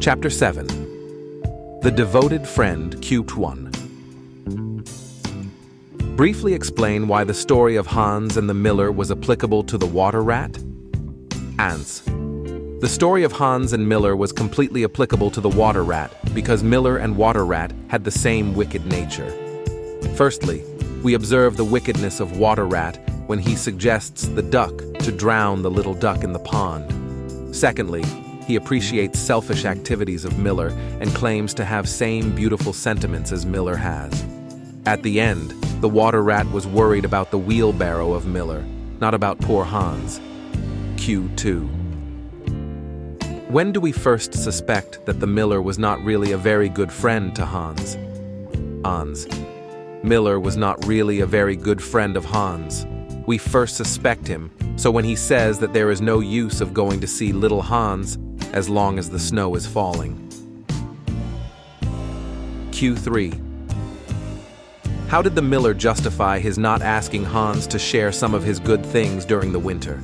Chapter 7. The Devoted Friend Q.9. Briefly explain why the story of Hans and the miller was applicable to the water rat. Ans. The story of Hans and Miller was completely applicable to the water rat because Miller and water rat had the same wicked nature. Firstly, we observe the wickedness of water rat when he suggests the duck to drown the little duck in the pond. Secondly, he appreciates selfish activities of Miller and claims to have same beautiful sentiments as Miller has. At the end, the water rat was worried about the wheelbarrow of Miller, not about poor Hans. Q2. When do we first suspect that the miller was not really a very good friend to Hans? Hans. Miller was not really a very good friend of Hans. We first suspect him, so when he says that there is no use of going to see little Hans as long as the snow is falling. Q3. How did the miller justify his not asking Hans to share some of his good things during the winter?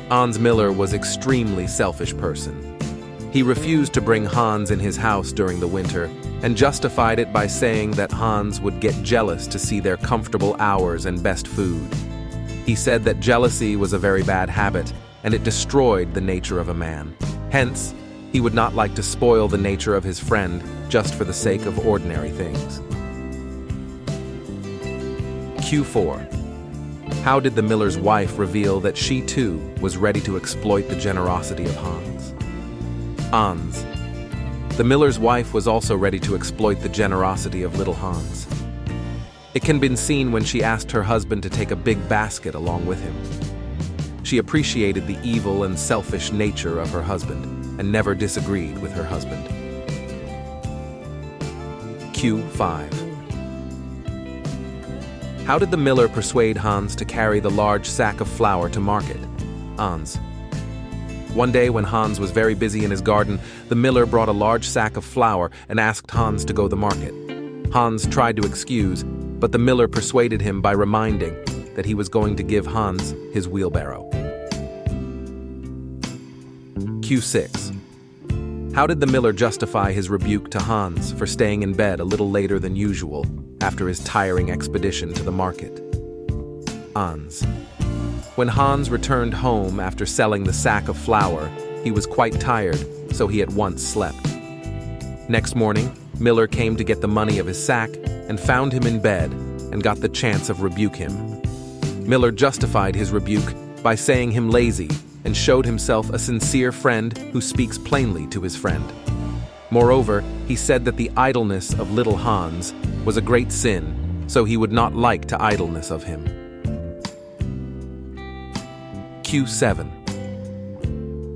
Hans Miller was an extremely selfish person. He refused to bring Hans in his house during the winter and justified it by saying that Hans would get jealous to see their comfortable hours and best food. He said that jealousy was a very bad habit and it destroyed the nature of a man. Hence, he would not like to spoil the nature of his friend just for the sake of ordinary things. Q4. How did the miller's wife reveal that she too was ready to exploit the generosity of Hans? Hans. The miller's wife was also ready to exploit the generosity of little Hans. It can be seen when she asked her husband to take a big basket along with him. She appreciated the evil and selfish nature of her husband and never disagreed with her husband. Q5. How did the miller persuade Hans to carry the large sack of flour to market? Hans. One day when Hans was very busy in his garden, the miller brought a large sack of flour and asked Hans to go to the market. Hans tried to excuse, but the miller persuaded him by reminding that he was going to give Hans his wheelbarrow. Q6. How did the miller justify his rebuke to Hans for staying in bed a little later than usual after his tiring expedition to the market? Hans. When Hans returned home after selling the sack of flour, he was quite tired, so he at once slept. Next morning, Miller came to get the money of his sack and found him in bed and got the chance of rebuke him. Miller justified his rebuke by saying him lazy and showed himself a sincere friend who speaks plainly to his friend. Moreover, he said that the idleness of little Hans was a great sin, so he would not like to idleness of him. Q7.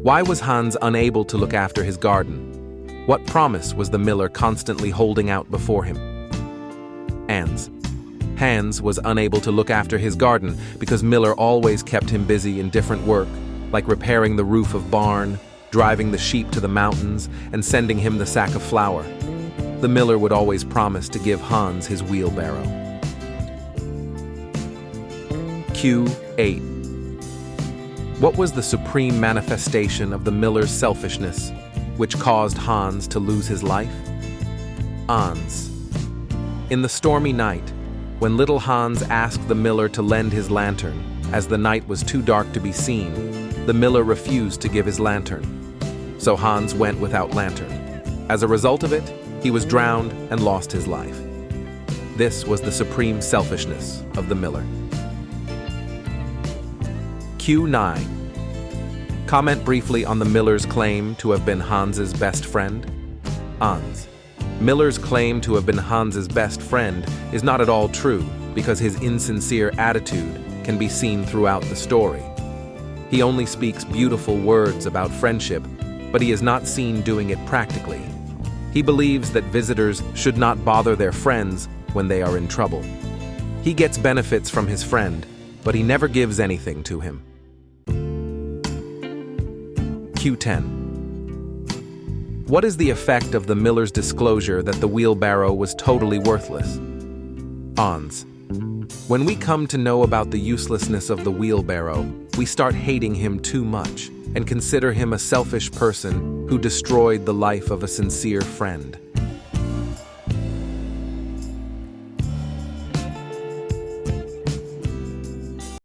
Why was Hans unable to look after his garden? What promise was the miller constantly holding out before him? Hans was unable to look after his garden because Miller always kept him busy in different work, like repairing the roof of barn, driving the sheep to the mountains, and sending him the sack of flour. The miller would always promise to give Hans his wheelbarrow. Q8. What was the supreme manifestation of the miller's selfishness, which caused Hans to lose his life? Hans. In the stormy night, when little Hans asked the miller to lend his lantern, as the night was too dark to be seen, the miller refused to give his lantern. So Hans went without lantern. As a result of it, he was drowned and lost his life. This was the supreme selfishness of the miller. Q9. Comment briefly on the miller's claim to have been Hans's best friend. Hans. Miller's claim to have been Hans's best friend is not at all true because his insincere attitude can be seen throughout the story. He only speaks beautiful words about friendship, but he is not seen doing it practically. He believes that visitors should not bother their friends when they are in trouble. He gets benefits from his friend, but he never gives anything to him. Q10. What is the effect of the miller's disclosure that the wheelbarrow was totally worthless? Hans. When we come to know about the uselessness of the wheelbarrow, we start hating him too much and consider him a selfish person who destroyed the life of a sincere friend.